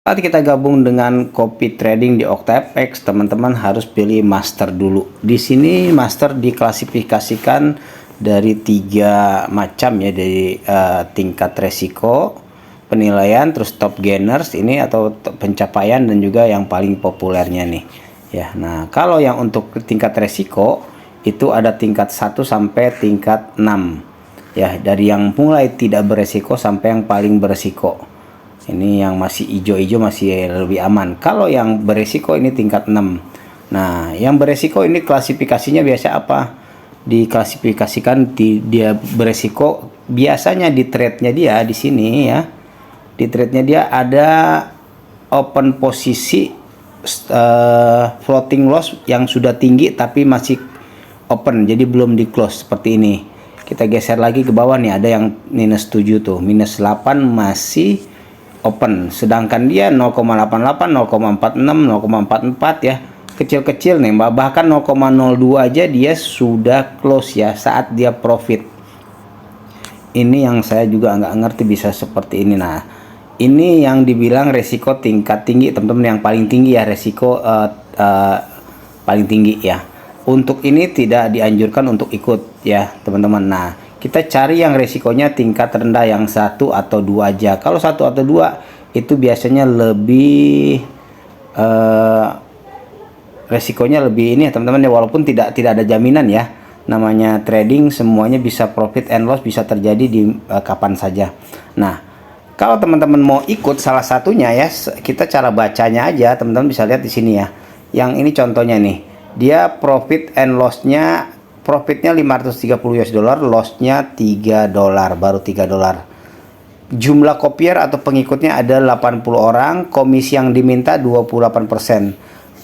Saat kita gabung dengan copy trading di OctaFX, teman-teman harus pilih master dulu. Di sini master diklasifikasikan dari 3 macam ya, dari tingkat resiko, penilaian, terus top gainers ini atau pencapaian, dan juga yang paling populernya nih. Ya, nah kalau yang untuk tingkat resiko itu ada tingkat 1 sampai tingkat 6. Ya, dari yang mulai tidak beresiko sampai yang paling beresiko. Ini yang masih hijau-hijau masih lebih aman. Kalau yang beresiko ini tingkat 6. Nah, yang beresiko ini klasifikasinya biasa apa? Diklasifikasikan dia beresiko biasanya di trade-nya dia di sini ya. Di trade-nya dia ada open posisi floating loss yang sudah tinggi tapi masih open, jadi belum di close seperti ini. Kita geser lagi ke bawah nih, ada yang minus 7 tuh, minus 8 masih open, sedangkan dia 0,88, 0,46, 0,44 ya, kecil-kecil nih, bahkan 0,02 aja dia sudah close ya saat dia profit. Ini yang saya juga nggak ngerti bisa seperti ini. Nah, ini yang dibilang resiko tingkat tinggi, teman-teman, yang paling tinggi ya, resiko paling tinggi ya. Untuk ini tidak dianjurkan untuk ikut ya, teman-teman. Nah, kita cari yang resikonya tingkat rendah, yang 1 atau 2 aja. Kalau 1 atau 2 itu biasanya lebih resikonya lebih ini ya, teman-teman ya, walaupun tidak ada jaminan ya. Namanya trading, semuanya bisa profit and loss, bisa terjadi di kapan saja. Nah, kalau teman-teman mau ikut salah satunya ya, kita cara bacanya aja, teman-teman bisa lihat di sini ya. Yang ini contohnya nih. Dia profit and loss-nya, profitnya 530 US dollar, loss-nya 3 dolar, baru 3 dolar. Jumlah kopier atau pengikutnya ada 80 orang, komisi yang diminta 28%.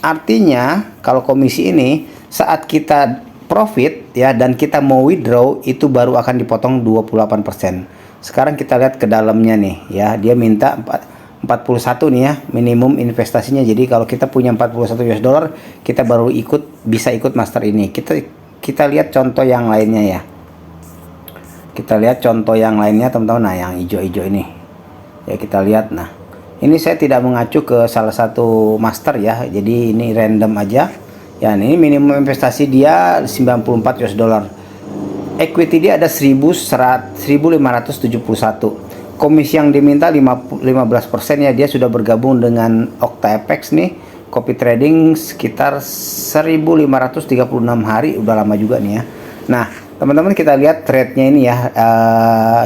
Artinya kalau komisi ini saat kita profit ya dan kita mau withdraw itu baru akan dipotong 28%. Sekarang kita lihat ke dalamnya nih ya, dia minta 41 nih ya minimum investasinya. Jadi kalau kita punya 41 US dollar, kita baru bisa ikut master ini. Kita lihat contoh yang lainnya ya. Kita lihat contoh yang lainnya, teman-teman. Nah, yang hijau-hijau ini. Ya, kita lihat. Nah, ini saya tidak mengacu ke salah satu master ya. Jadi ini random aja. Ya, ini minimum investasi dia 94 US dollar. Equity dia ada 1571. Komisi yang diminta 15% ya. Dia sudah bergabung dengan OctaFX nih, copy trading sekitar 1536 hari, udah lama juga nih ya. Nah, teman-teman, kita lihat trade-nya ini ya,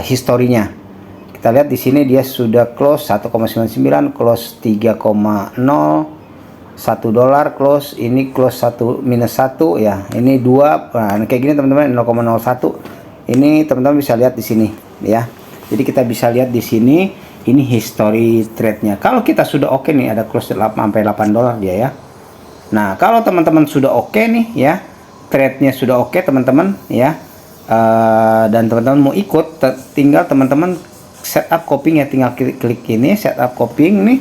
historinya. Kita lihat di sini dia sudah close 1,99, close 3,0, 1 dolar close, ini close 1 minus 1 ya. Ini 2. Nah, kayak gini teman-teman, 0,01. Ini teman-teman bisa lihat di sini ya. Jadi kita bisa lihat di sini, ini history trade-nya. Kalau kita sudah oke nih, ada close 8 sampai 8 dolar dia ya. Nah, kalau teman-teman sudah oke nih ya, trade-nya sudah oke teman-teman ya, dan teman-teman mau ikut, tinggal teman-teman setup copying ya, tinggal klik ini setup copying nih.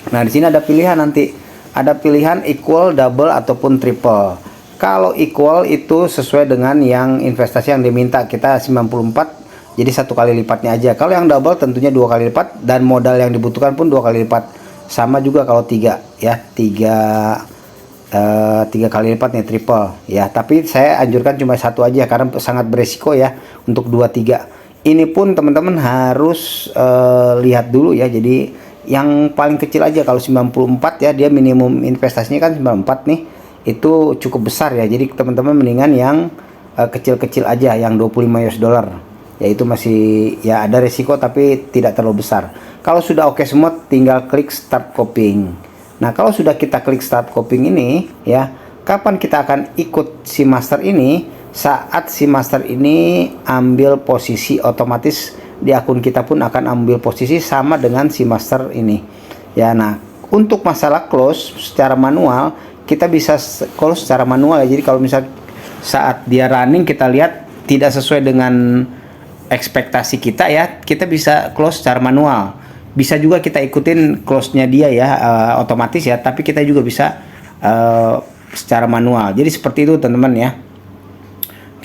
Nah, di sini ada pilihan, nanti ada pilihan equal, double ataupun triple. Kalau equal itu sesuai dengan yang investasi yang diminta, kita 94, jadi 1 kali lipatnya aja. Kalau yang double tentunya 2 kali lipat, dan modal yang dibutuhkan pun 2 kali lipat. Sama juga kalau 3 ya, 3 kali lipat nih, triple ya. Tapi saya anjurkan cuma 1 aja karena sangat beresiko ya untuk 2, 3. Ini pun teman-teman harus lihat dulu ya. Jadi yang paling kecil aja, kalau 94 ya, dia minimum investasinya kan 94 nih, itu cukup besar ya. Jadi teman-teman mendingan yang kecil-kecil aja, yang 25 US dollar ya, itu masih ya ada resiko tapi tidak terlalu besar. Kalau sudah oke semua, tinggal klik start copying. Nah, kalau sudah kita klik start copying ini ya, kapan kita akan ikut si master ini? Saat si master ini ambil posisi, otomatis di akun kita pun akan ambil posisi sama dengan si master ini ya. Nah, untuk masalah close secara manual, kita bisa close secara manual ya. Jadi kalau misal saat dia running kita lihat tidak sesuai dengan ekspektasi kita ya, kita bisa close secara manual. Bisa juga kita ikutin close-nya dia ya, otomatis ya, tapi kita juga bisa secara manual. Jadi seperti itu teman-teman ya.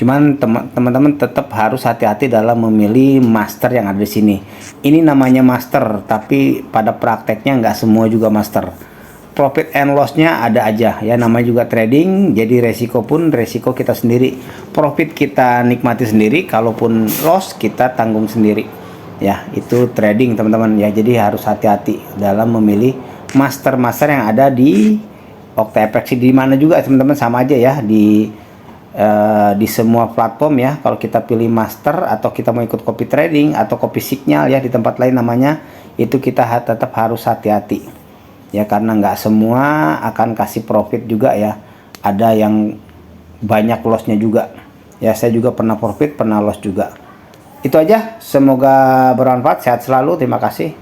Cuman teman-teman tetap harus hati-hati dalam memilih master yang ada di sini. Ini namanya master, tapi pada prakteknya nggak semua juga master. Profit and loss-nya ada aja ya, namanya juga trading, jadi resiko pun resiko kita sendiri. Profit kita nikmati sendiri, kalaupun loss kita tanggung sendiri. Ya, itu trading teman-teman ya. Jadi harus hati-hati dalam memilih master-master yang ada di OctaFX. Di mana juga teman-teman sama aja ya, di semua platform ya. Kalau kita pilih master atau kita mau ikut copy trading atau copy signal ya di tempat lain namanya, itu kita tetap harus hati-hati ya, karena nggak semua akan kasih profit juga ya, ada yang banyak lossnya juga ya. Saya juga pernah profit, pernah loss juga. Itu aja, semoga bermanfaat, sehat selalu, terima kasih.